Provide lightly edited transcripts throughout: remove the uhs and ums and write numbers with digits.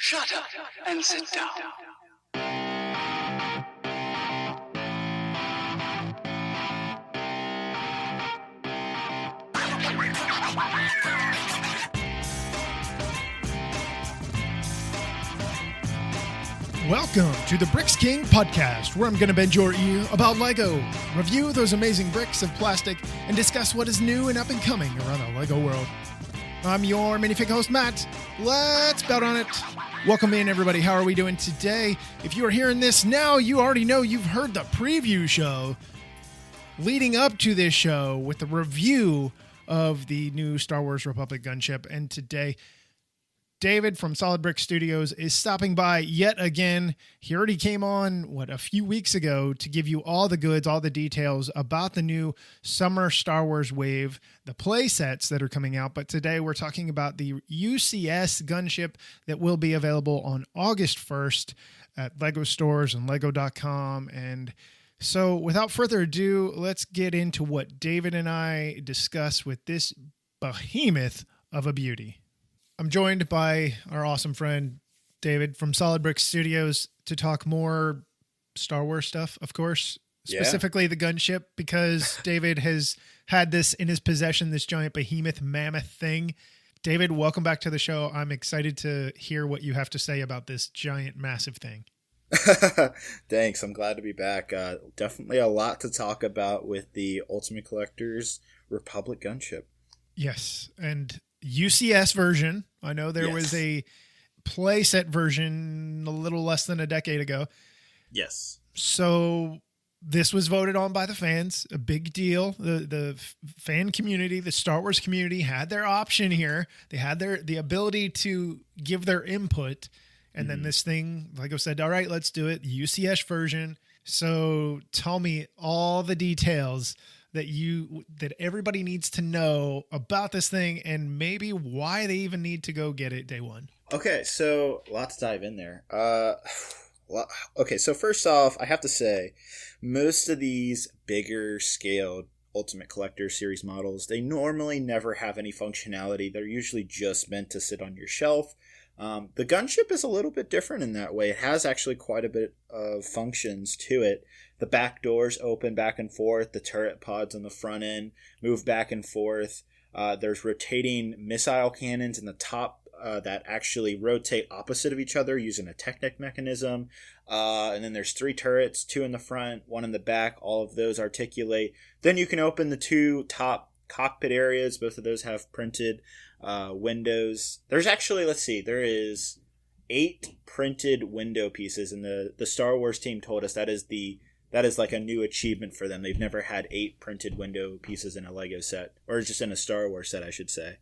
Shut up and sit down. Welcome to the Bricks King podcast, where I'm going to bend your ear about Lego, review those amazing bricks of plastic, and discuss what is new and up and coming around the Lego world. I'm your minifig host, Matt. Let's bet on it. Welcome in, everybody. How are we doing today? If you are hearing this now, you already know you've heard the preview show leading up to this show with the review of the new Star Wars Republic Gunship. And today, David from Solid Brix Studios is stopping by yet again. He already came on, a few weeks ago to give you all the goods, all the details about the new summer Star Wars wave, the play sets that are coming out. But today we're talking about the UCS gunship that will be available on August 1st at Lego stores and Lego.com. And so without further ado, let's get into what David and I discuss with this behemoth of a beauty. I'm joined by our awesome friend, David from Solid Brix Studios, to talk more Star Wars stuff, of course, specifically the gunship, because David has had this in his possession, this giant behemoth mammoth thing. David, welcome back to the show. I'm excited to hear what you have to say about this giant, massive thing. Thanks. I'm glad to be back. Definitely a lot to talk about with the Ultimate Collector's Republic Gunship. Yes, and UCS version. I know there was a playset version a little less than a decade ago. Yes. So this was voted on by the fans, a big deal. The fan community, the Star Wars community had their option here. They had the ability to give their input. And then this thing, like I said, all right, let's do it. UCS version. So tell me all the details that everybody needs to know about this thing and maybe why they even need to go get it day one. Okay, so a lot to dive in there. Okay, so first off, I have to say, most of these bigger scaled Ultimate Collector series models, they normally never have any functionality. They're usually just meant to sit on your shelf. The gunship is a little bit different in that way. It has actually quite a bit of functions to it. The back doors open back and forth. The turret pods on the front end move back and forth. There's rotating missile cannons in the top that actually rotate opposite of each other using a Technic mechanism. And then there's 3 turrets, 2 in the front, 1 in the back. All of those articulate. Then you can open the 2 top cockpit areas. Both of those have printed windows. There's actually, there is 8 printed window pieces, and the Star Wars team told us that is like a new achievement for them. They've never had 8 printed window pieces in a Lego set, or just in a Star Wars set, I should say.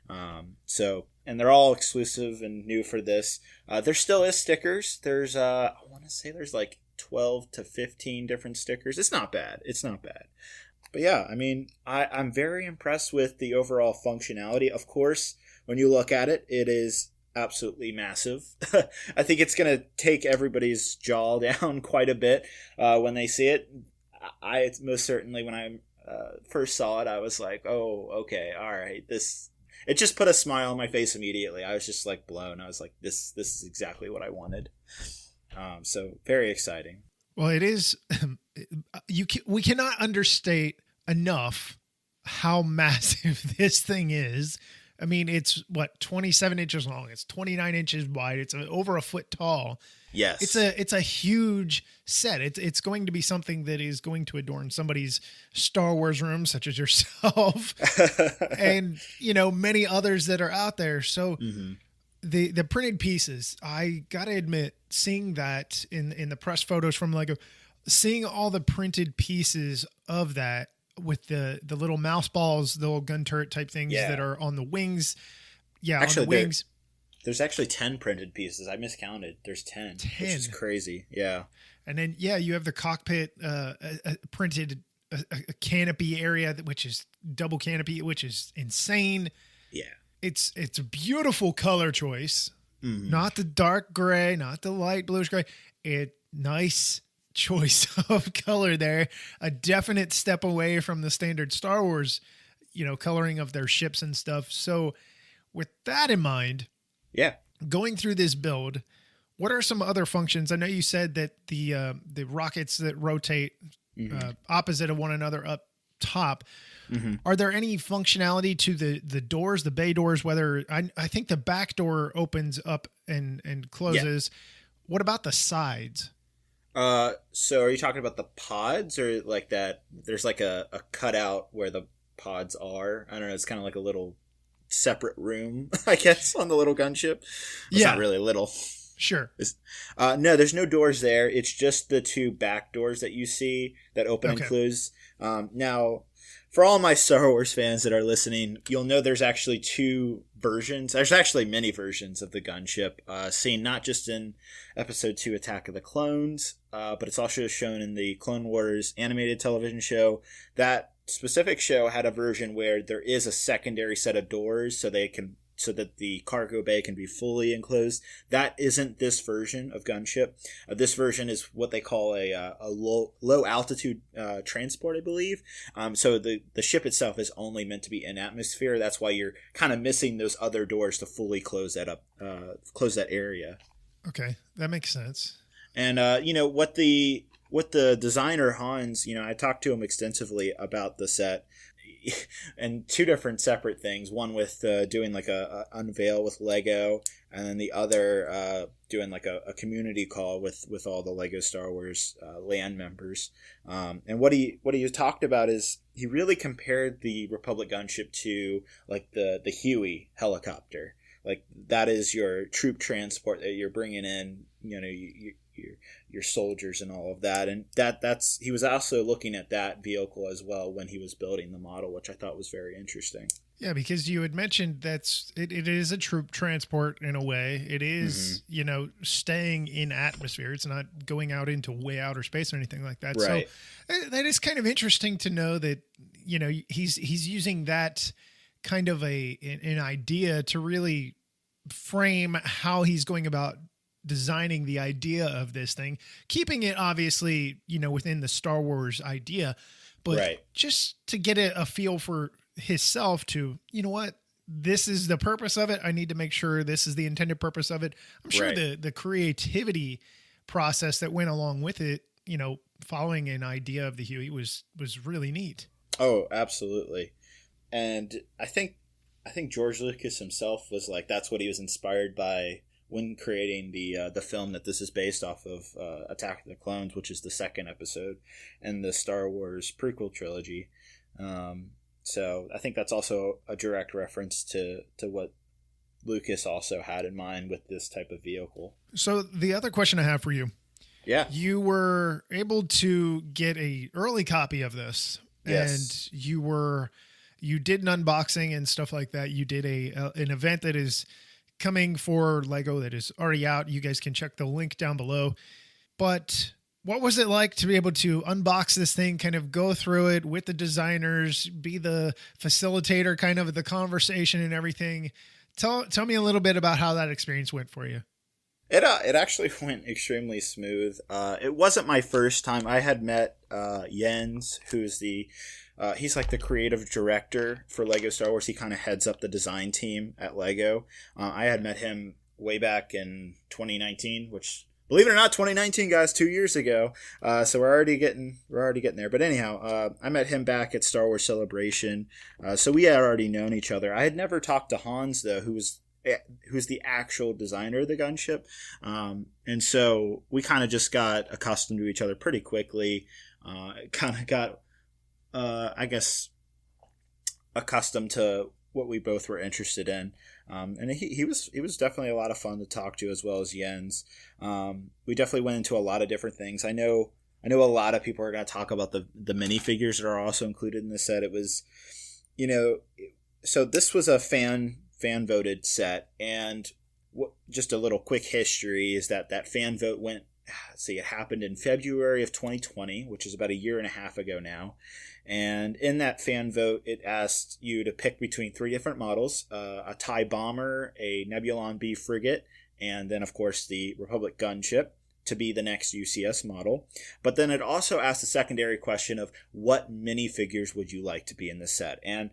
And they're all exclusive and new for this. There still is stickers. There's I want to say there's like 12 to 15 different stickers. It's not bad. But yeah, I mean, I'm very impressed with the overall functionality. Of course, when you look at it, it is absolutely massive. I think it's going to take everybody's jaw down quite a bit when they see it. I most certainly, when I first saw it, I was like, oh, okay, all right. It just put a smile on my face immediately. I was just like blown. I was like, this is exactly what I wanted. So very exciting. Well, it is. We cannot understate enough how massive this thing is. I mean, it's 27 inches long. It's 29 inches wide. It's over a foot tall. Yes. It's a huge set. It's going to be something that is going to adorn somebody's Star Wars room, such as yourself, and many others that are out there. So the printed pieces, I gotta admit, seeing that in the press photos from Lego, seeing all the printed pieces of that with the little mouse balls, the little gun turret type things that are on the wings. Yeah, actually, on the wings. There's actually 10 printed pieces. I miscounted. There's 10. Which is crazy. Yeah. And then, you have the cockpit printed a canopy area, which is double canopy, which is insane. Yeah. It's a beautiful color choice. Mm-hmm. Not the dark gray, not the light bluish gray. Nice choice of color there. A definite step away from the standard Star Wars, coloring of their ships and stuff. So with that in mind, going through this build, what are some other functions? I know you said that the rockets that rotate opposite of one another up top. Mm-hmm. Are there any functionality to the doors, the bay doors? Whether I think the back door opens up and closes. Yeah. What about the sides? So are you talking about the pods or like that? There's like a cutout where the pods are. I don't know. It's kind of like a little separate room, I guess, on the little gunship. It's not really little. Sure. No, there's no doors there. It's just the two back doors that you see that open and close. Now, for all my Star Wars fans that are listening, you'll know there's actually two versions. There's actually many versions of the gunship, seen not just in Episode 2 Attack of the Clones, but it's also shown in the Clone Wars animated television show. That specific show had a version where there is a secondary set of doors so that the cargo bay can be fully enclosed. That isn't this version of Gunship. This version is what they call a low altitude transport, I believe. So the ship itself is only meant to be in atmosphere. That's why you're kind of missing those other doors to fully close that up, close that area. Okay, that makes sense. And what the designer Hans, I talked to him extensively about the set. And two different separate things. One with doing like a unveil with Lego, and then the other doing like a community call with all the Lego Star Wars land members. And what he talked about is he really compared the Republic gunship to like the Huey helicopter. Like that is your troop transport that you're bringing in. Your soldiers and all of that, and that's he was also looking at that vehicle as well when he was building the model, which I thought was very interesting. Yeah, because you had mentioned it is a troop transport in a way. It is, staying in atmosphere. It's not going out into way outer space or anything like that. Right. So that is kind of interesting to know that, he's using that kind of an idea to really frame how he's going about designing the idea of this thing, keeping it obviously, within the Star Wars idea, but just to get a feel for himself to, this is the purpose of it. I need to make sure this is the intended purpose of it. I'm sure the creativity process that went along with it, following an idea of the Huey was really neat. Oh, absolutely. And I think George Lucas himself was like, that's what he was inspired by when creating the film that this is based off of, Attack of the Clones, which is the second episode in the Star Wars prequel trilogy. So I think that's also a direct reference to what Lucas also had in mind with this type of vehicle. So the other question I have for you. Yeah. You were able to get a early copy of this. Yes. And you did an unboxing and stuff like that. You did an event that is coming for Lego that is already out. You guys can check the link down below. But what was it like to be able to unbox this thing, kind of go through it with the designers, be the facilitator kind of the conversation and everything? Tell me a little bit about how that experience went for you. It actually went extremely smooth. It wasn't my first time. I had met Jens, who's he's like the creative director for Lego Star Wars. He kind of heads up the design team at Lego. I had met him way back in 2019, which, believe it or not, 2019, guys, 2 years ago. So we're already getting there. But anyhow, I met him back at Star Wars Celebration. So we had already known each other. I had never talked to Hans, though, who's the actual designer of the gunship. And so we kind of just got accustomed to each other pretty quickly. Kind of got, I guess, accustomed to what we both were interested in. And he was definitely a lot of fun to talk to, as well as Jens. We definitely went into a lot of different things. I know a lot of people are going to talk about the minifigures that are also included in the set. It was, so this was a fan voted set, and just a little quick history is that fan vote went. See, it happened in February of 2020, which is about a year and a half ago now. And in that fan vote, it asked you to pick between three different models: a TIE bomber, a Nebulon B frigate, and then, of course, the Republic gunship to be the next UCS model. But then it also asked a secondary question of what minifigures would you like to be in the set. And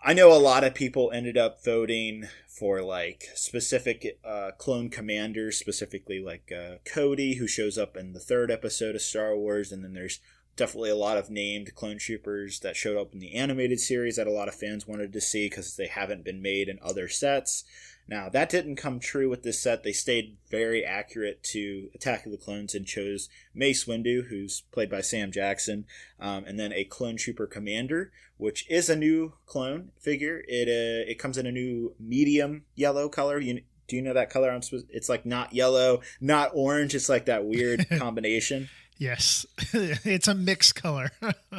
I know a lot of people ended up voting for like specific clone commanders, specifically like Cody, who shows up in the third episode of Star Wars, and then there's definitely a lot of named clone troopers that showed up in the animated series that a lot of fans wanted to see because they haven't been made in other sets. Now, that didn't come true with this set. They stayed very accurate to Attack of the Clones and chose Mace Windu, who's played by Sam Jackson, and then a Clone Trooper Commander, which is a new clone figure. It comes in a new medium yellow color. Do you know that color? It's like not yellow, not orange. It's like that weird combination. Yes, it's a mixed color.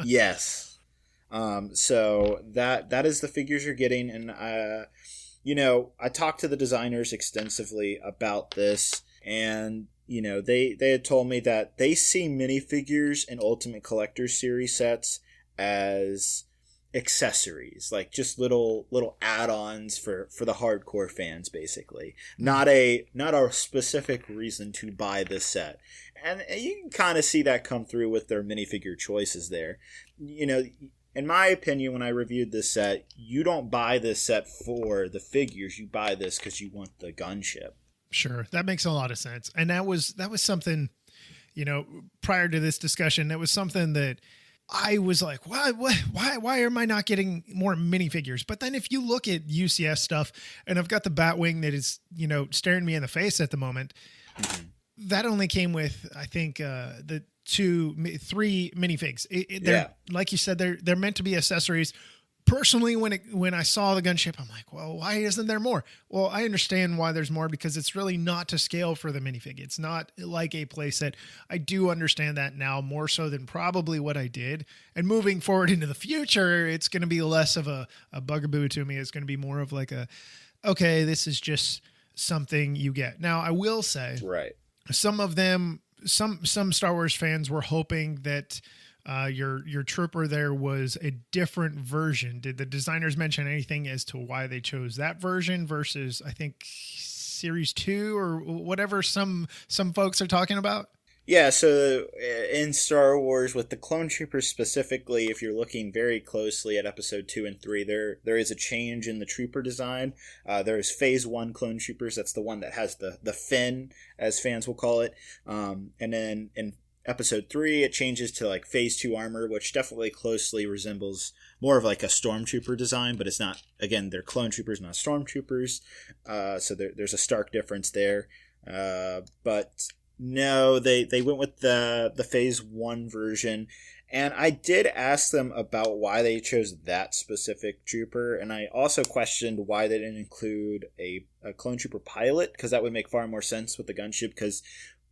Yes. So that is the figures you're getting, and I talked to the designers extensively about this, and they had told me that they see minifigures and Ultimate Collector's Series sets as accessories, like just little add-ons for the hardcore fans, basically. Not a specific reason to buy this set. And you can kind of see that come through with their minifigure choices there. In my opinion, when I reviewed this set, you don't buy this set for the figures. You buy this because you want the gunship. Sure, that makes a lot of sense. And that was something, prior to this discussion, that was something that I was like, why am I not getting more minifigures? But then if you look at UCS stuff, and I've got the Batwing that is, staring me in the face at the moment, that only came with, I think, the 3 minifigs. Like you said, they're meant to be accessories. Personally, when I saw the gunship, I'm like, well, why isn't there more? Well, I understand why there's more, because it's really not to scale for the minifig. It's not like a playset. I do understand that now more so than probably what I did. And moving forward into the future, it's going to be less of a bugaboo to me. It's going to be more of like okay, this is just something you get. Now, I will say, right, some of them, some Star Wars fans were hoping that your trooper there was a different version. Did the designers mention anything as to why they chose that version versus, I think, Series 2 or whatever some folks are talking about? Yeah, so in Star Wars, with the clone troopers specifically, if you're looking very closely at episode 2 and 3, there is a change in the trooper design. There's phase 1 clone troopers. That's the one that has the fin, as fans will call it. And then in episode 3, it changes to like phase 2 armor, which definitely closely resembles more of like a stormtrooper design, but it's not, again, they're clone troopers, not stormtroopers. So there's a stark difference there. But no, they went with the phase 1 version, and I did ask them about why they chose that specific trooper, and I also questioned why they didn't include a clone trooper pilot, because that would make far more sense with the gunship, because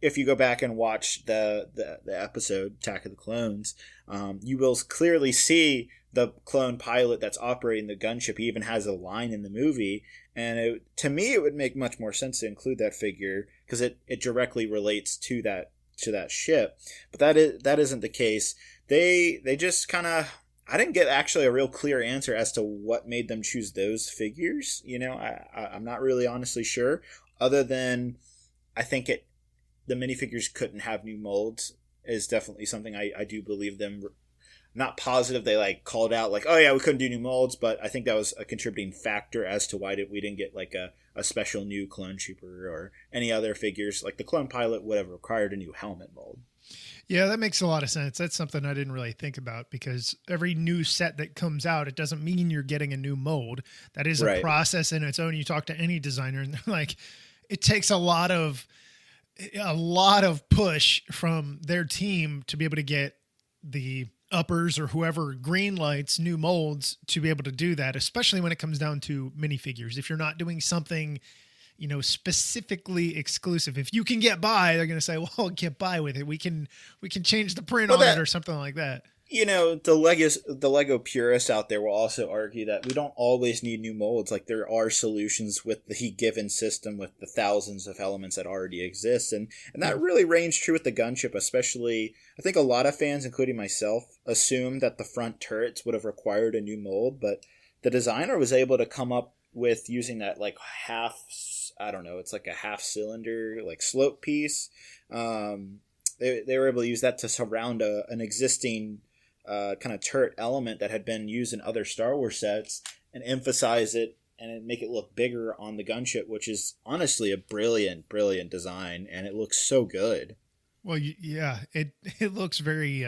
if you go back and watch the episode Attack of the Clones, you will clearly see the clone pilot that's operating the gunship. He even has a line in the movie, and to me it would make much more sense to include that figure because it directly relates to that ship. But that isn't the case. They just kind of, I didn't get actually a real clear answer as to what made them choose those figures. I'm not really honestly sure, other than I think the minifigures couldn't have new molds is definitely something I do believe them. Not positive they like called out like, oh yeah, we couldn't do new molds, but I think that was a contributing factor as to why we didn't get like a special new clone trooper or any other figures. Like the clone pilot would have required a new helmet mold. Yeah, that makes a lot of sense. That's something I didn't really think about, because every new set that comes out, it doesn't mean you're getting a new mold. That is a process in its own. You talk to any designer and they're like, it takes a lot of push from their team to be able to get the uppers or whoever green lights new molds to be able to do that, especially when it comes down to minifigures. If you're not doing something, specifically exclusive, if you can get by, they're going to say, well, get by with it. We can change the print on it or something like that. The Lego purists out there will also argue that we don't always need new molds. Like there are solutions with the given system with the thousands of elements that already exist. And that really reigns true with the gunship, especially I think a lot of fans, including myself, assumed that the front turrets would have required a new mold, but the designer was able to come up with using that like it's like a half cylinder, like slope piece. They were able to use that to surround an existing kind of turret element that had been used in other Star Wars sets, and emphasize it and make it look bigger on the gunship, which is honestly a brilliant design, and it looks so good. Well, yeah, it looks very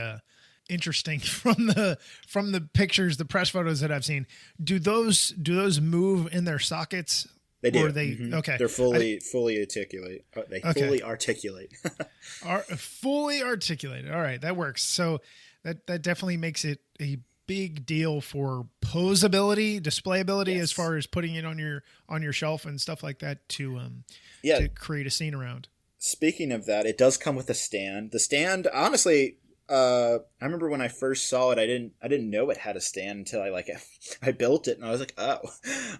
interesting from the pictures, the press photos that I've seen. Do those move in their sockets? They do. Or they okay? They're fully articulate. Fully articulate. Are fully articulated. All right, that works. So that definitely makes it a big deal for posability, displayability, as far as putting it on your shelf and stuff like that to create a scene around. Speaking of that, it does come with a stand. The stand, honestly, I remember when I first saw it, I didn't know it had a stand until I built it, and I was like,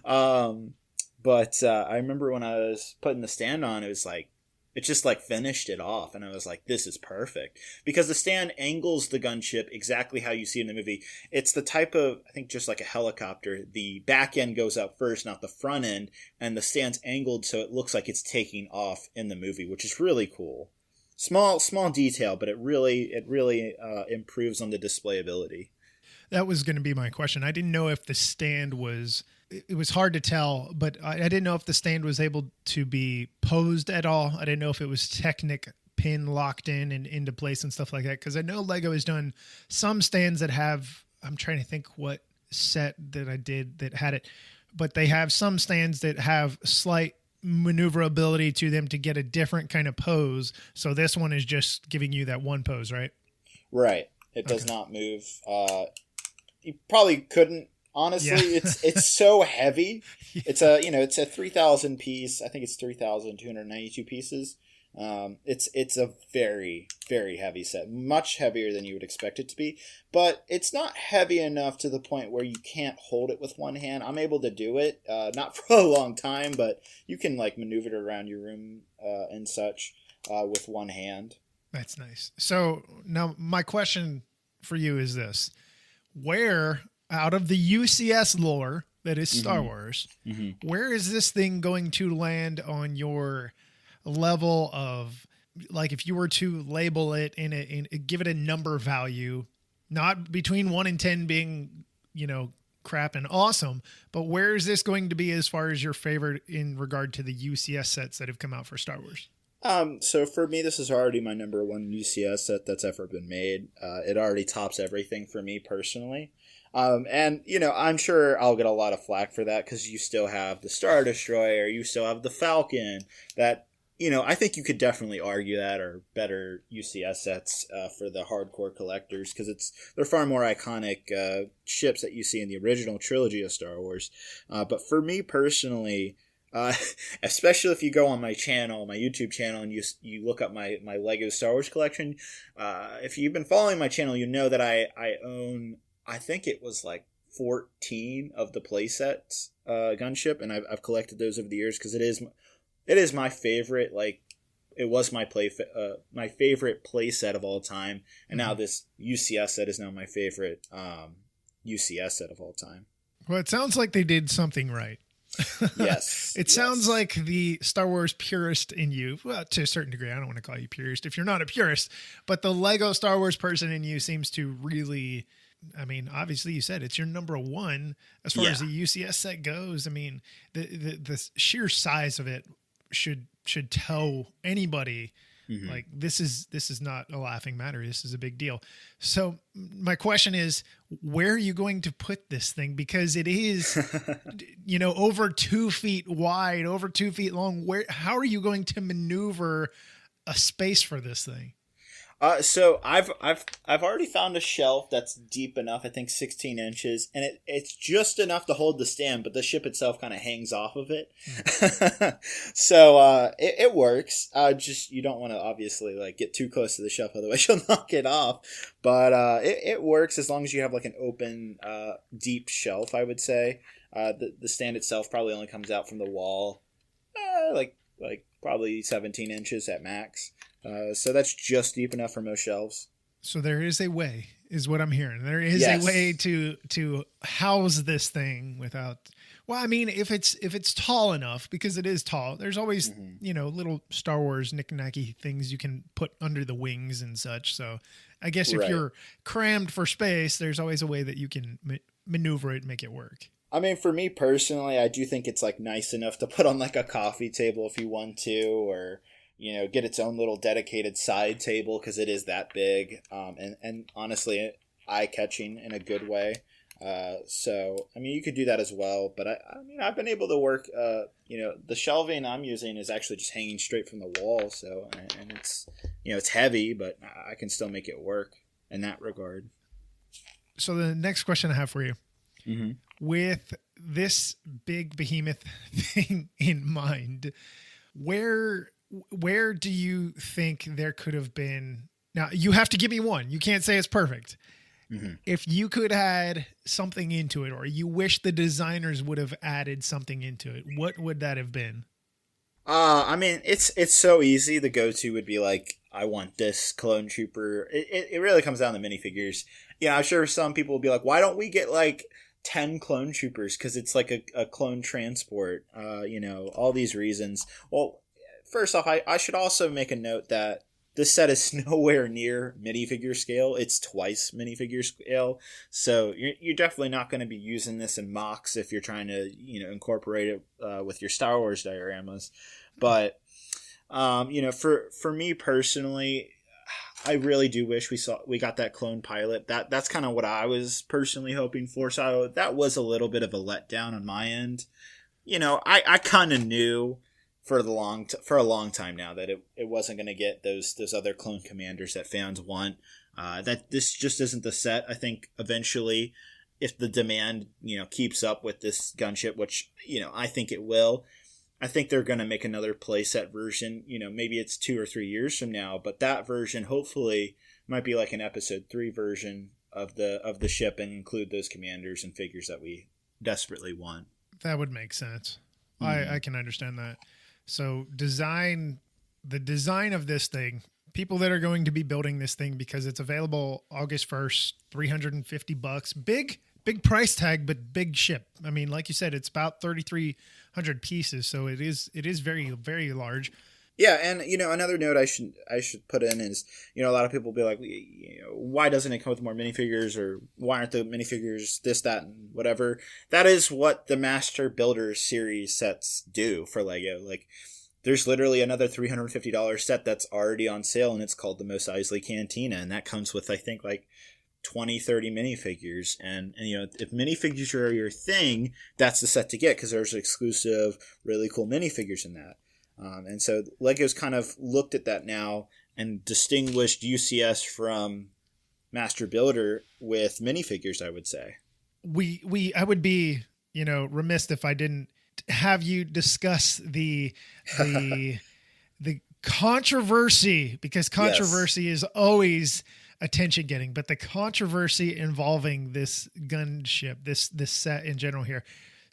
oh. But I remember when I was putting the stand on, it just finished it off, and I was like, this is perfect. Because the stand angles the gunship exactly how you see in the movie. It's the type of, I think just like a helicopter, the back end goes up first, not the front end, and the stand's angled so it looks like it's taking off in the movie, which is really cool. Small detail, but it really improves on the displayability. That was going to be my question. I didn't know if the stand was... It was hard to tell, but I didn't know if the stand was able to be posed at all. I didn't know if it was Technic pin locked in and into place and stuff like that. Because I know Lego has done some stands that have, I'm trying to think what set that I did that had it, but they have some stands that have slight maneuverability to them to get a different kind of pose. So this one is just giving you that one pose, right? Right. It does not move. You probably couldn't. Honestly, it's so heavy. Yeah. It's a 3,000 piece. I think it's 3,292 pieces. It's a very, very heavy set, much heavier than you would expect it to be. But it's not heavy enough to the point where you can't hold it with one hand. I'm able to do it, not for a long time, but you can maneuver it around your room and such with one hand. That's nice. So now my question for you is this: where out of the UCS lore that is Star Wars, where is this thing going to land on your level of, if you were to label it in give it a number value, not between 1 and 10 being, crap and awesome, but where is this going to be as far as your favorite in regard to the UCS sets that have come out for Star Wars? So for me, this is already my number one UCS set that's ever been made. It already tops everything for me personally. And, I'm sure I'll get a lot of flack for that because you still have the Star Destroyer, you still have the Falcon, that, I think you could definitely argue that are better UCS sets for the hardcore collectors because they're far more iconic ships that you see in the original trilogy of Star Wars. But for me personally, especially if you go on my channel, my YouTube channel, and you look up my Lego Star Wars collection, if you've been following my channel, you know that I own... I think it was 14 of the playsets gunship, and I've collected those over the years because it is my favorite. It was my favorite playset of all time, and now this UCS set is now my favorite UCS set of all time. Well, it sounds like they did something right. Yes. It sounds like the Star Wars purist in you, well, to a certain degree, I don't want to call you purist if you're not a purist, but the Lego Star Wars person in you seems to really... I mean, obviously you said it's your number one as far as the UCS set goes. I mean, the sheer size of it should tell anybody this is not a laughing matter. This is a big deal. So my question is, where are you going to put this thing? Because it is, over 2 feet wide, over 2 feet long. How are you going to maneuver a space for this thing? So I've already found a shelf that's deep enough, I think 16 inches, and it's just enough to hold the stand, but the ship itself kind of hangs off of it. So it works. Just you don't want to obviously get too close to the shelf, otherwise you'll knock it off. But it works as long as you have an open, deep shelf. I would say the stand itself probably only comes out from the wall, probably 17 inches at max. So that's just deep enough for most shelves. So there is a way, is what I'm hearing. There is a way to house this thing without. Well, I mean, if it's tall enough, because it is tall. There's always little Star Wars knick-knacky things you can put under the wings and such. So I guess if you're crammed for space, there's always a way that you can maneuver it and make it work. I mean, for me personally, I do think it's like nice enough to put on like a coffee table if you want to, or get its own little dedicated side table because it is that big. And honestly, eye catching in a good way. So I mean, you could do that as well. But I mean, I've been able to work. The shelving I'm using is actually just hanging straight from the wall. So and it's it's heavy, but I can still make it work in that regard. So the next question I have for you. Mm-hmm. With this big behemoth thing in mind, where do you think there could have been? Now, you have to give me one. You can't say it's perfect. Mm-hmm. If you could add something into it, or you wish the designers would have added something into it, what would that have been? I mean, it's so easy. The go-to would be like, I want this clone trooper. It really comes down to minifigures. I'm sure some people will be like, why don't we get like 10 clone troopers? Because it's like a clone transport. All these reasons. Well, first off, I should also make a note that this set is nowhere near minifigure scale. It's twice minifigure scale. So you're definitely not going to be using this in mocks if you're trying to, incorporate it with your Star Wars dioramas. But, for me personally, I really do wish we got that clone pilot. That's kind of what I was personally hoping for. So that was a little bit of a letdown on my end. I kind of knew for a long time now that it wasn't going to get those other clone commanders that fans want. That this just isn't the set. I think eventually, if the demand keeps up with this gunship, which I think it will, I think they're going to make another playset version. Maybe it's 2 or 3 years from now, but that version hopefully might be like an episode 3 version of the ship and include those commanders and figures that we desperately want. That would make sense. Mm-hmm. I can understand that. So the design of this thing, people that are going to be building this thing, because it's available August 1st, $350, big price tag, but big ship. I mean, like you said, it's about 3,300 pieces. So it is very, very large. Yeah. And, another note I should put in is, a lot of people will be like, why doesn't it come with more minifigures, or why aren't the minifigures this, that, and whatever? That is what the Master Builder series sets do for Lego. Like, there's literally another $350 set that's already on sale, and it's called the Mos Eisley Cantina. And that comes with, I think, like 20, 30 minifigures. And if minifigures are your thing, that's the set to get, because there's exclusive, really cool minifigures in that. And so Lego's kind of looked at that now and distinguished UCS from Master Builder with minifigures, I would say. I would be, remiss if I didn't have you discuss the controversy, because controversy is always attention getting, but the controversy involving this gunship, this set in general here.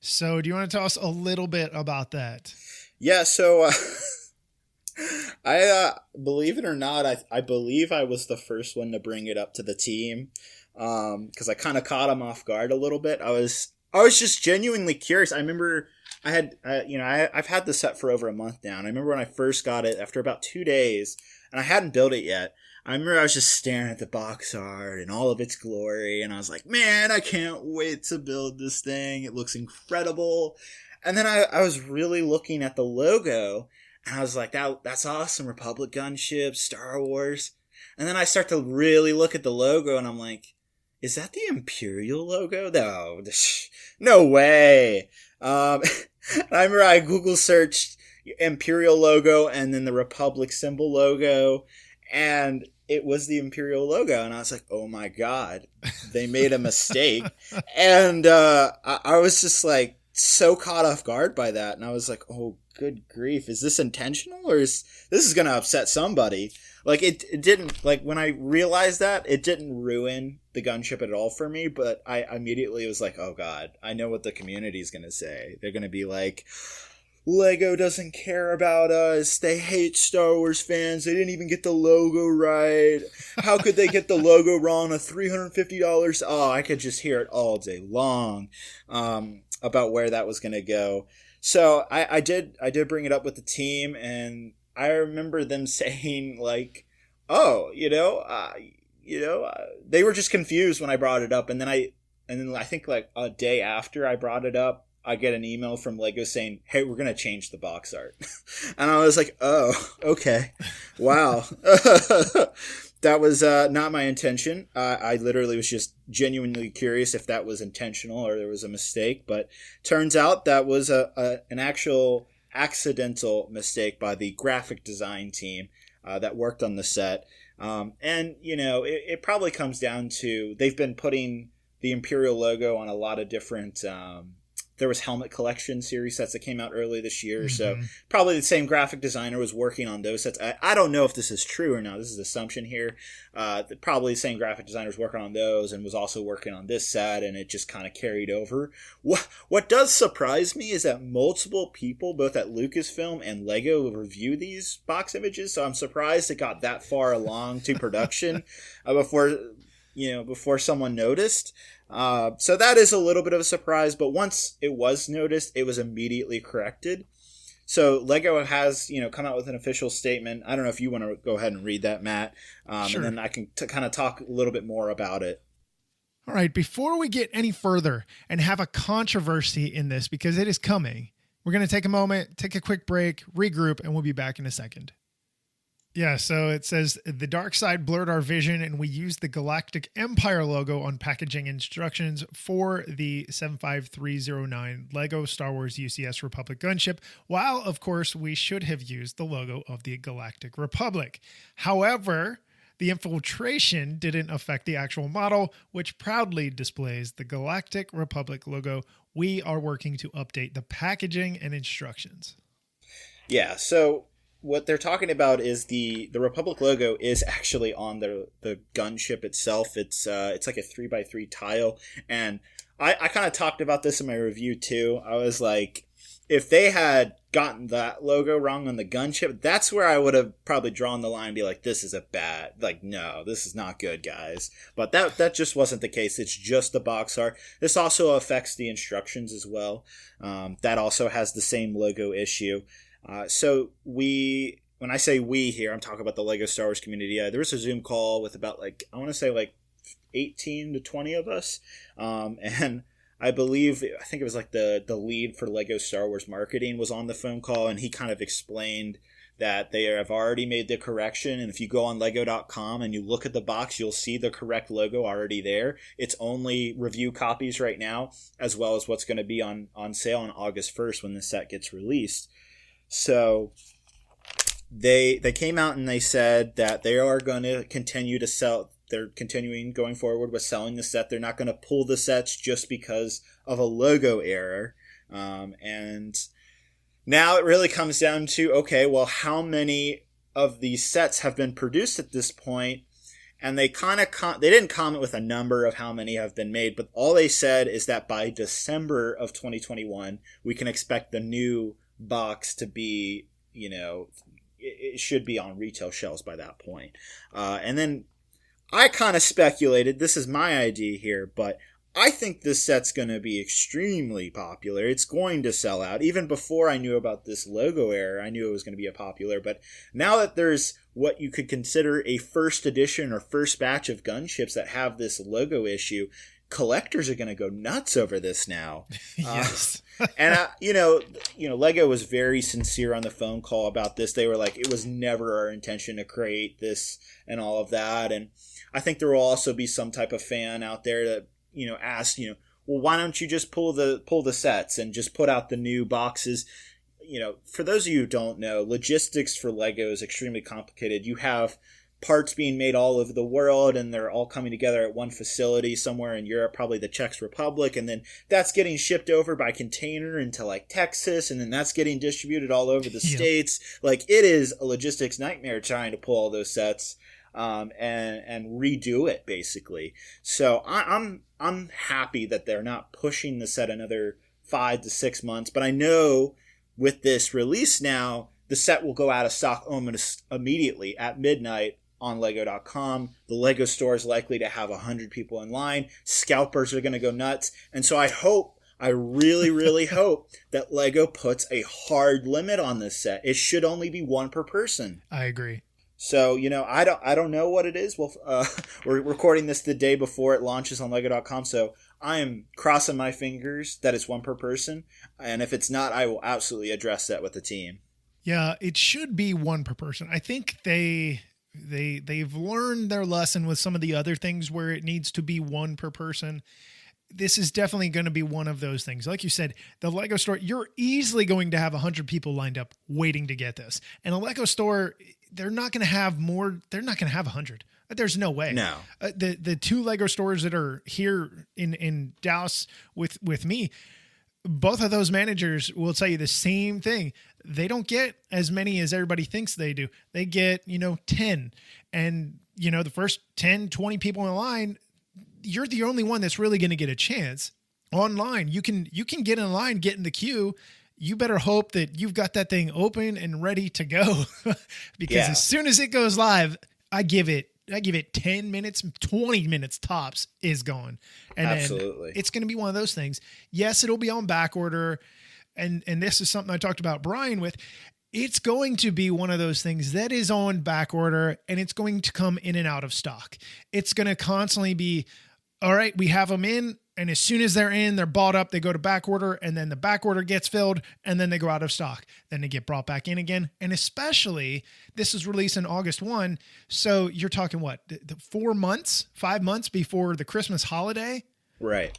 So do you want to tell us a little bit about that? Yeah, so I believe it or not, I believe I was the first one to bring it up to the team, because I kind of caught them off guard a little bit. I was just genuinely curious. I remember I've had the set for over a month now, and I remember when I first got it after about 2 days, and I hadn't built it yet. I remember I was just staring at the box art and all of its glory, and I was like, man, I can't wait to build this thing. It looks incredible. And then I was really looking at the logo, and I was like, that's awesome. Republic Gunship, Star Wars. And then I start to really look at the logo, and I'm like, is that the Imperial logo? No way. I remember I Google searched Imperial logo and then the Republic symbol logo, and it was the Imperial logo. And I was like, oh my God, they made a mistake. And I was just like, so caught off guard by that, and I was like, oh good grief, is this intentional, or is this going to upset somebody? Like it didn't, like when I realized that, it didn't ruin the gunship at all for me, but I immediately was like, oh God, I know what the community is going to say. They're going to be like, Lego doesn't care about us. They hate Star Wars fans. They didn't even get the logo right. How could they get the logo wrong? $350. Oh, I could just hear it all day long about where that was going to go. So I did bring it up with the team, and I remember them saying like, oh, they were just confused when I brought it up. And then And then I think like a day after I brought it up, I get an email from Lego saying, "Hey, we're going to change the box art." And I was like, "Oh, okay. Wow." That was not my intention. I literally was just genuinely curious if that was intentional or there was a mistake. But turns out that was an actual accidental mistake by the graphic design team that worked on the set. And, you know, it probably comes down to they've been putting the Imperial logo on a lot of different there was helmet collection series sets that came out early this year. Mm-hmm. So probably the same graphic designer was working on those sets. I don't know if this is true or not. This is assumption here. Probably the same graphic designer was working on those and was also working on this set, and it just kind of carried over. What does surprise me is that multiple people, both at Lucasfilm and Lego, review these box images. So I'm surprised it got that far along to production before someone noticed. So that is a little bit of a surprise, but once it was noticed, it was immediately corrected. So Lego has, come out with an official statement. I don't know if you want to go ahead and read that, Matt, Sure. And then I can kind of talk a little bit more about it. All right, before we get any further and have a controversy in this, because it is coming, we're going to take a moment, take a quick break, regroup, and we'll be back in a second. Yeah, so it says, the dark side blurred our vision and we used the Galactic Empire logo on packaging instructions for the 75309 Lego Star Wars UCS Republic Gunship, while, of course, we should have used the logo of the Galactic Republic. However, the infiltration didn't affect the actual model, which proudly displays the Galactic Republic logo. We are working to update the packaging and instructions. Yeah, so what they're talking about is the Republic logo is actually on the gunship itself. It's like a 3x3 tile, and I kind of talked about this in my review too. I was like, if they had gotten that logo wrong on the gunship, that's where I would have probably drawn the line and be like, this is no, this is not good, guys. But that just wasn't the case. It's just the box art. This also affects the instructions as well. That also has the same logo issue. So when I say we here, I'm talking about the Lego Star Wars community. There was a Zoom call with about 18 to 20 of us. And I think it was like the lead for Lego Star Wars marketing was on the phone call, and he kind of explained that they have already made the correction. And if you go on lego.com and you look at the box, you'll see the correct logo already there. It's only review copies right now, as well as what's going to be on sale on August 1st when the set gets released. So they came out and they said that they are going to continue to sell. They're continuing going forward with selling the set. They're not going to pull the sets just because of a logo error. And now it really comes down to, okay, well, how many of these sets have been produced at this point? And they they didn't comment with a number of how many have been made, but all they said is that by December of 2021, we can expect the new box to be, it should be on retail shelves by that point. And then I kind of speculated, this is my idea here, but I think this set's going to be extremely popular. It's going to sell out. Even before I knew about this logo error, I knew it was going to be a popular. But now that there's what you could consider a first edition or first batch of gunships that have this logo issue, collectors are going to go nuts over this now. Yes. And Lego was very sincere on the phone call about this. They were like, it was never our intention to create this and all of that. And I think there will also be some type of fan out there that, ask, well, why don't you just pull the sets and just put out the new boxes? For those of you who don't know, logistics for Lego is extremely complicated. You have parts being made all over the world, and they're all coming together at one facility somewhere in Europe, probably the Czech Republic, and then that's getting shipped over by container into Texas, and then that's getting distributed all over the States. It is a logistics nightmare trying to pull all those sets and redo it, basically. So I'm happy that they're not pushing the set another 5 to 6 months, but I know with this release now, the set will go out of stock almost immediately at midnight on lego.com. The Lego store is likely to have 100 people in line. Scalpers are going to go nuts. And so I really, really hope that Lego puts a hard limit on this set. It should only be one per person. I agree. So, I don't know what it is. Well, we're recording this the day before it launches on Lego.com, so I am crossing my fingers that it's one per person. And if it's not, I will absolutely address that with the team. Yeah, it should be one per person. I think they've learned their lesson with some of the other things where it needs to be one per person. This is definitely going to be one of those things. Like you said, the Lego store, you're easily going to have 100 people lined up waiting to get this. And a Lego store, they're not going to have more. They're not going to have 100. There's no way. No. The two Lego stores that are here in Dallas with me, both of those managers will tell you the same thing. They don't get as many as everybody thinks they do. They get, 10. And, the first 10, 20 people in line, you're the only one that's really going to get a chance. Online, you can get in line, get in the queue. You better hope that you've got that thing open and ready to go because as soon as it goes live, I give it 10 minutes, 20 minutes tops is gone. And absolutely. Then it's going to be one of those things. Yes, it'll be on back order. And this is something I talked about Brian with. It's going to be one of those things that is on back order and it's going to come in and out of stock. It's going to constantly be, all right, we have them in. And as soon as they're in, they're bought up, they go to back order, and then the back order gets filled, and then they go out of stock. Then they get brought back in again. And especially, this is released in August 1. So you're talking what, 5 months before the Christmas holiday? Right.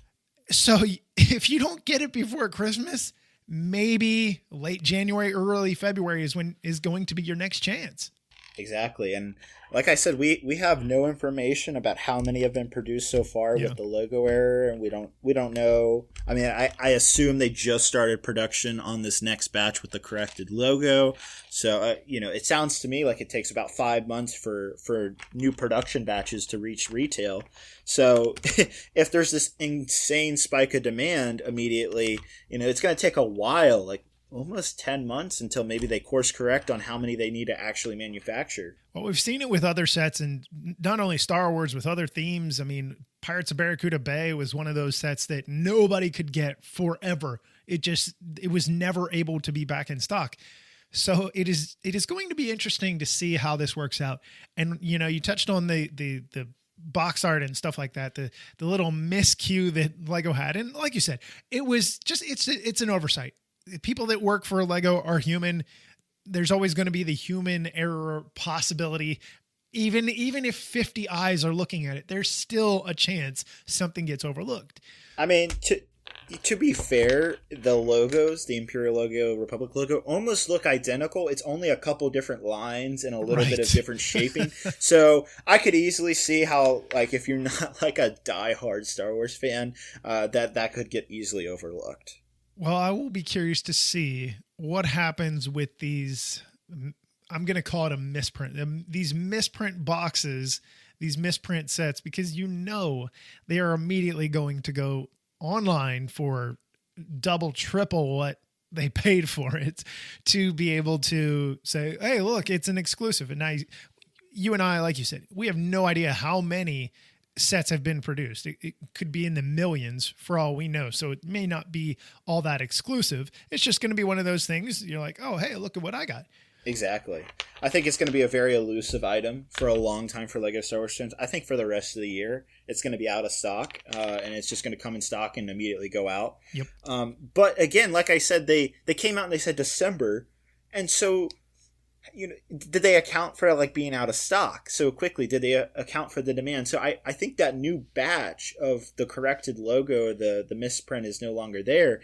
So if you don't get it before Christmas, maybe late January, early February is going to be your next chance. Exactly. And like I said, we have no information about how many have been produced so far with the logo error, and we don't know. I mean, I assume they just started production on this next batch with the corrected logo. So, it sounds to me like it takes about 5 months for new production batches to reach retail. So if there's this insane spike of demand immediately, it's going to take a while, like almost 10 months until maybe they course correct on how many they need to actually manufacture. Well, we've seen it with other sets, and not only Star Wars, with other themes. I mean, Pirates of Barracuda Bay was one of those sets that nobody could get forever. It was never able to be back in stock. So it is going to be interesting to see how this works out. And, you touched on the box art and stuff like that, the little miscue that Lego had. And like you said, it was just, it's an oversight. People that work for Lego are human. There's always going to be the human error possibility. Even if 50 eyes are looking at it, there's still a chance something gets overlooked. I mean, to be fair, the logos, the Imperial logo, Republic logo, almost look identical. It's only a couple different lines and a little bit of different shaping. So I could easily see how, like, if you're not like a diehard Star Wars fan, that could get easily overlooked. Well, I will be curious to see what happens with these. I'm going to call it a misprint. These misprint boxes, these misprint sets, because they are immediately going to go online for double, triple what they paid for it to be able to say, hey, look, it's an exclusive. And now you and I, like you said, we have no idea how many sets have been produced. It could be in the millions for all we know. So it may not be all that exclusive. It's just going to be one of those things. You're like, oh, hey, look at what I got. Exactly. I think it's going to be a very elusive item for a long time for Lego Star Wars fans. I think for the rest of the year, it's going to be out of stock, and it's just going to come in stock and immediately go out. Yep. But again, like I said, they came out and they said December, and so did they account for like being out of stock so quickly? Did they account for the demand? So I think that new batch of the corrected logo, the misprint is no longer there.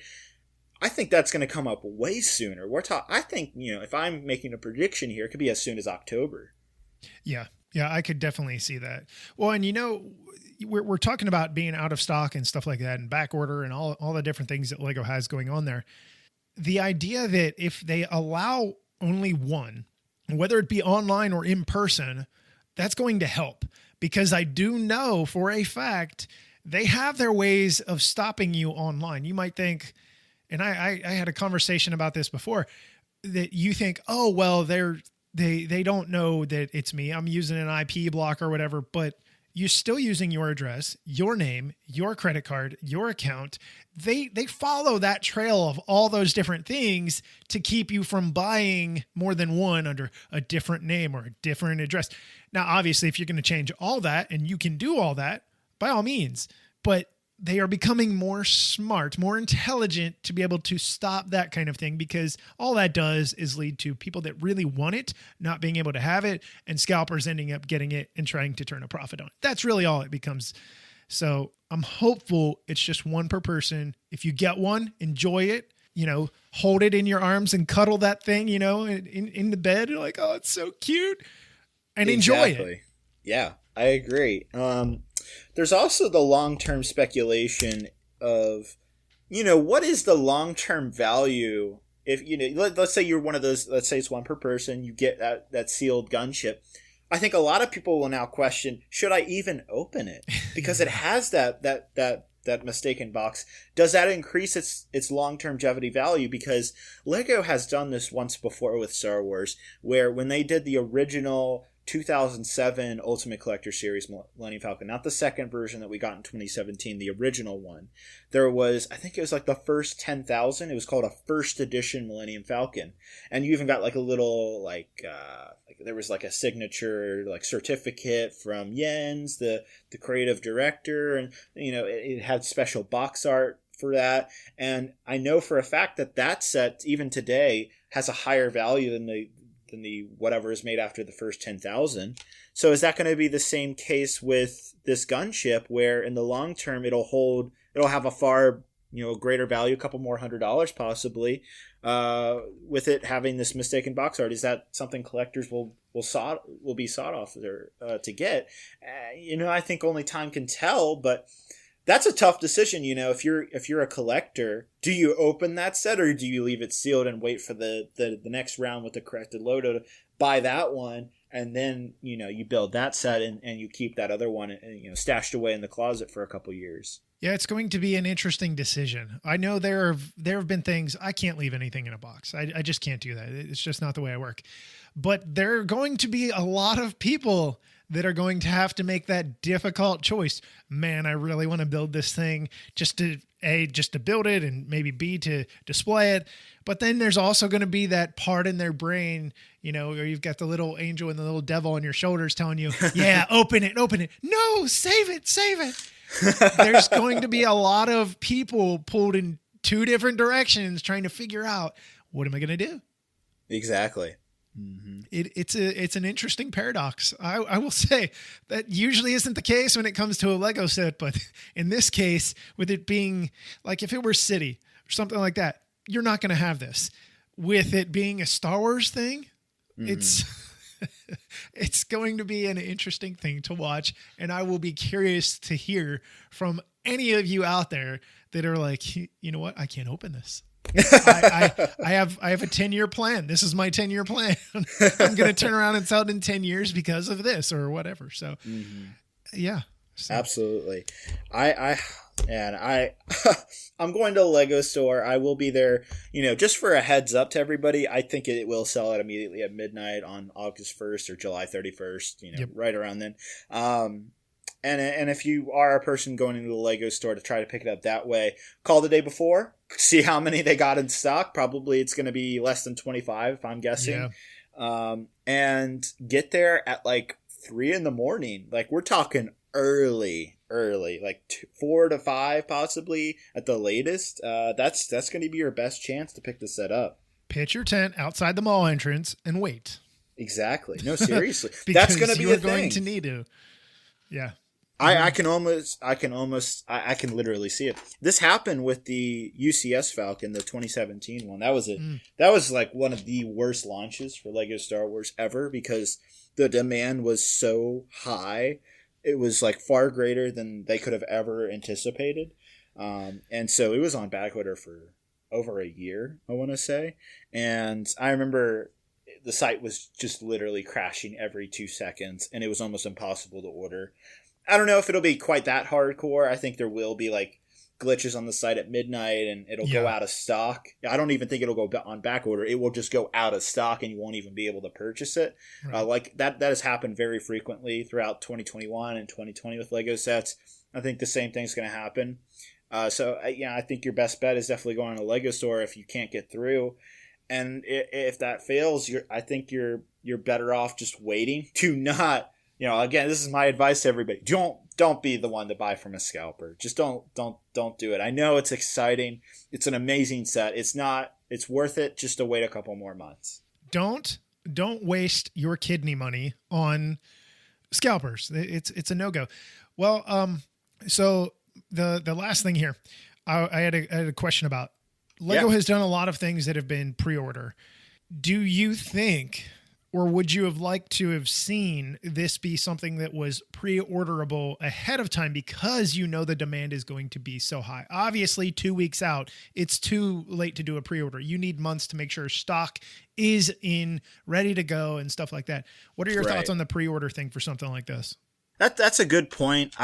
I think that's going to come up way sooner. I think, if I'm making a prediction here, it could be as soon as October. Yeah, I could definitely see that. Well, and we're talking about being out of stock and stuff like that and back order and all the different things that Lego has going on there. The idea that if they allow only one, whether it be online or in person, that's going to help, because I do know for a fact they have their ways of stopping you online. You might think, and I had a conversation about this before, that you think, oh, well, they don't know that it's me. I'm using an IP block or whatever, but you're still using your address, your name, your credit card, your account. They follow that trail of all those different things to keep you from buying more than one under a different name or a different address. Now, obviously, if you're going to change all that and you can do all that, by all means, but they are becoming more smart, more intelligent to be able to stop that kind of thing, because all that does is lead to people that really want it not being able to have it, and scalpers ending up getting it and trying to turn a profit on it. That's really all it becomes. So I'm hopeful it's just one per person. If you get one, enjoy it, hold it in your arms and cuddle that thing, in the bed. You're like, oh, it's so cute, and enjoy it. Yeah, I agree. There's also the long-term speculation of, what is the long-term value if, let's say you're one of those, let's say it's one per person, you get that sealed gunship. I think a lot of people will now question, should I even open it? Because it has that mistaken box. Does that increase its long-term longevity value? Because Lego has done this once before with Star Wars, where when they did the original 2007 Ultimate Collector Series Millennium Falcon, not the second version that we got in 2017, the original one, there was, I think it was like the first 10,000. It was called a first edition Millennium Falcon. And you even got like a little, there was like a signature, like certificate from Jens, the creative director. And, it had special box art for that. And I know for a fact that set, even today, has a higher value than the whatever is made after the first 10,000. So is that going to be the same case with this gunship, where in the long term it'll have a far greater value, a couple more $100 possibly, with it having this mistaken box art? Is that something collectors will be sought after to get? I think only time can tell, but that's a tough decision. If you're a collector, do you open that set or do you leave it sealed and wait for the next round with the corrected logo to buy that one, and then you build that set and you keep that other one stashed away in the closet for a couple years? Yeah, it's going to be an interesting decision. I know there have been things, I can't leave anything in a box. I just can't do that. It's just not the way I work. But there are going to be a lot of people that are going to have to make that difficult choice. Man, I really want to build this thing just to build it, and maybe B, to display it. But then there's also going to be that part in their brain, where you've got the little angel and the little devil on your shoulders telling you, yeah, open it. No, save it. There's going to be a lot of people pulled in two different directions trying to figure out, what am I going to do? Exactly. Mm-hmm. It's an interesting paradox. I will say that usually isn't the case when it comes to a Lego set, but in this case, with it being like, if it were City or something like that, you're not going to have this. With it being a Star Wars thing, it's going to be an interesting thing to watch, and I will be curious to hear from any of you out there that are like, you know what, I can't open this. I have a 10-year plan. This is my 10-year plan. I'm going to turn around and sell it in 10 years because of this or whatever. So, yeah. So. Absolutely. I'm going to a Lego store. I will be there, just for a heads up to everybody. I think it will sell it immediately at midnight on August 1st or July 31st, right around then. And if you are a person going into the Lego store to try to pick it up that way, call the day before, see how many they got in stock. Probably it's going to be less than 25, if I'm guessing. Yeah. And get there at like 3 a.m. Like, we're talking early, like 4 to 5 possibly at the latest. That's going to be your best chance to pick the set up. Pitch your tent outside the mall entrance and wait. Exactly. No, seriously. That's going to be a thing. You're going to need to. Yeah. I can literally see it. This happened with the UCS Falcon, the 2017 one. That was like one of the worst launches for Lego Star Wars ever, because the demand was so high. It was like far greater than they could have ever anticipated. And so it was on back order for over a year, I want to say. And I remember the site was just literally crashing every 2 seconds, and it was almost impossible to order. I don't know if it'll be quite that hardcore. I think there will be like glitches on the site at midnight and it'll Yeah. go out of stock. I don't even think it'll go on back order. It will just go out of stock and you won't even be able to purchase it. Right. Like that has happened very frequently throughout 2021 and 2020 with Lego sets. I think the same thing's going to happen. So I think your best bet is definitely going to a Lego store if you can't get through. And if that fails, I think you're better off just waiting to not, again, this is my advice to everybody. Don't be the one to buy from a scalper. Just don't do it. I know it's exciting. It's an amazing set. It's worth it just to wait a couple more months. Don't waste your kidney money on scalpers. It's a no-go. Well, so the last thing here, I had a question about. Lego has done a lot of things that have been pre-order. Do you think, or would you have liked to have seen this be something that was pre-orderable ahead of time because the demand is going to be so high? Obviously, 2 weeks out, it's too late to do a pre-order. You need months to make sure stock is in, ready to go and stuff like that. What are your thoughts on the pre-order thing for something like this? That's a good point.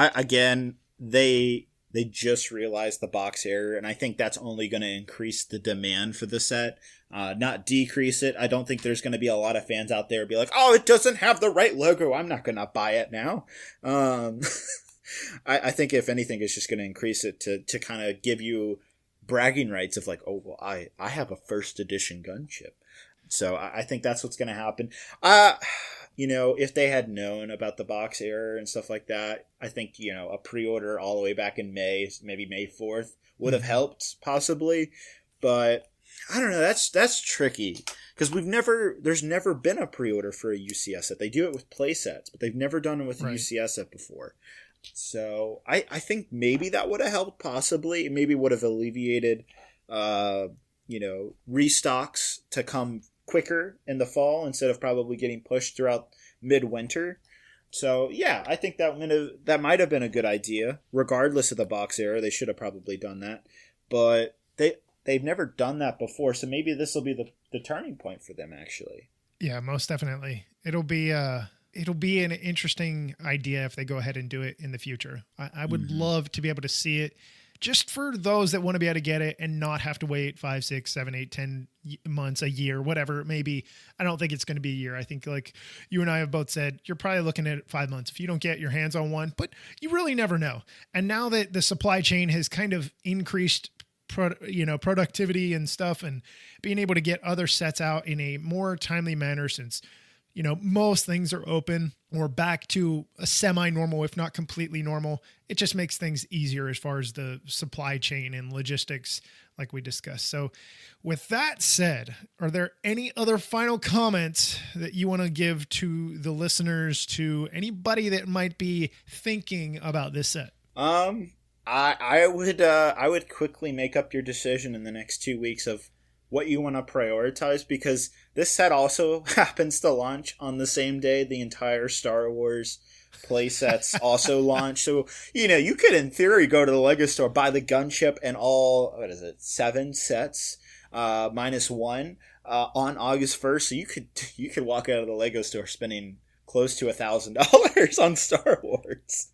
They just realized the box error, and I think that's only going to increase the demand for the set, not decrease it. I don't think there's going to be a lot of fans out there be like, oh, it doesn't have the right logo, I'm not going to buy it now. I think if anything, it's just going to increase it to kind of give you bragging rights of like, oh, well, I have a first edition gunship. So I think that's what's going to happen. If they had known about the box error and stuff like that, I think, a pre-order all the way back in May, maybe May 4th, would have helped possibly. But I don't know. That's tricky because there's never been a pre-order for a UCS set. They do it with play sets, but they've never done it with a UCS set before. So I think maybe that would have helped possibly. It maybe would have alleviated, restocks to come quicker in the fall instead of probably getting pushed throughout midwinter. So yeah, I think that might have been a good idea. Regardless of the box error, they should have probably done that. But they've never done that before, so maybe this will be the turning point for them actually. Yeah, most definitely. It'll be an interesting idea if they go ahead and do it in the future. I would love to be able to see it just for those that want to be able to get it and not have to wait 5, 6, 7, 8, 10 months, a year, whatever it may be. I don't think it's going to be a year. I think like you and I have both said, you're probably looking at 5 months if you don't get your hands on one, but you really never know. And now that the supply chain has kind of increased productivity and stuff and being able to get other sets out in a more timely manner since, most things are open or back to a semi-normal, if not completely normal. It just makes things easier as far as the supply chain and logistics like we discussed. So with that said, are there any other final comments that you want to give to the listeners, to anybody that might be thinking about this set? I would quickly make up your decision in the next 2 weeks of what you want to prioritize, because this set also happens to launch on the same day the entire Star Wars play sets also launch. So, you could in theory go to the Lego store, buy the Gunship and all, 7 sets, minus 1, on August 1st. So you could walk out of the Lego store spending close to $1,000 on Star Wars.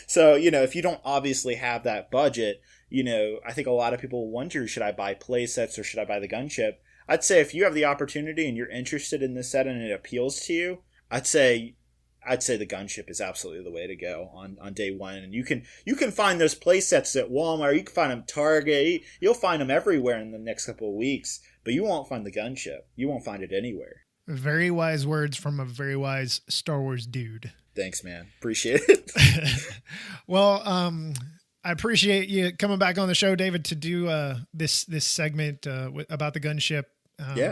So, if you don't obviously have that budget, I think a lot of people wonder, should I buy play sets or should I buy the Gunship? I'd say if you have the opportunity and you're interested in this set and it appeals to you, I'd say the Gunship is absolutely the way to go on day one. And you can find those play sets at Walmart, you can find them at Target, you'll find them everywhere in the next couple of weeks, but you won't find the Gunship. You won't find it anywhere. Very wise words from a very wise Star Wars dude. Thanks, man. Appreciate it. Well, I appreciate you coming back on the show, David, to do this segment about the Gunship.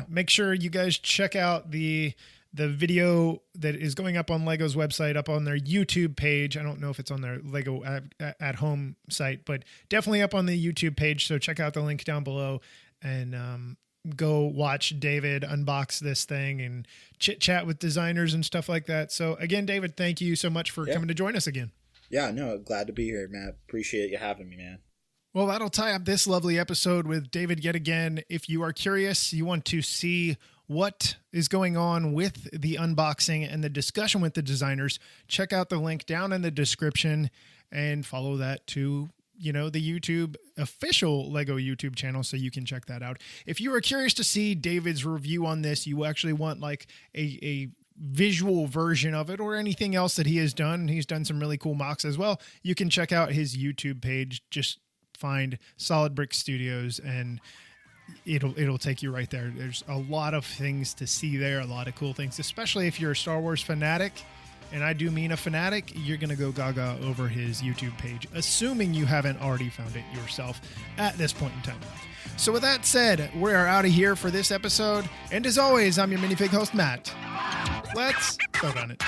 Make sure you guys check out the video that is going up on Lego's website, up on their YouTube page. I don't know if it's on their Lego at home site, but definitely up on the YouTube page. So check out the link down below and go watch David unbox this thing and chit chat with designers and stuff like that. So again, David, thank you so much for coming to join us again. Yeah, no, glad to be here, Matt. Appreciate you having me, man. Well, that'll tie up this lovely episode with David yet again. If you are curious, you want to see what is going on with the unboxing and the discussion with the designers, check out the link down in the description and follow that to the YouTube official Lego YouTube channel, so you can check that out. If you are curious to see David's review on this, you actually want like a visual version of it or anything else that he has done. He's done some really cool mocks as well. You can check out his YouTube page. Just find Solid Brix Studios and it'll take you right there. There's a lot of things to see there, a lot of cool things, especially if you're a Star Wars fanatic. And I do mean a fanatic. You're going to go gaga over his YouTube page, assuming you haven't already found it yourself at this point in time. So with that said, we are out of here for this episode. And as always, I'm your minifig host, Matt. Let's vote on it.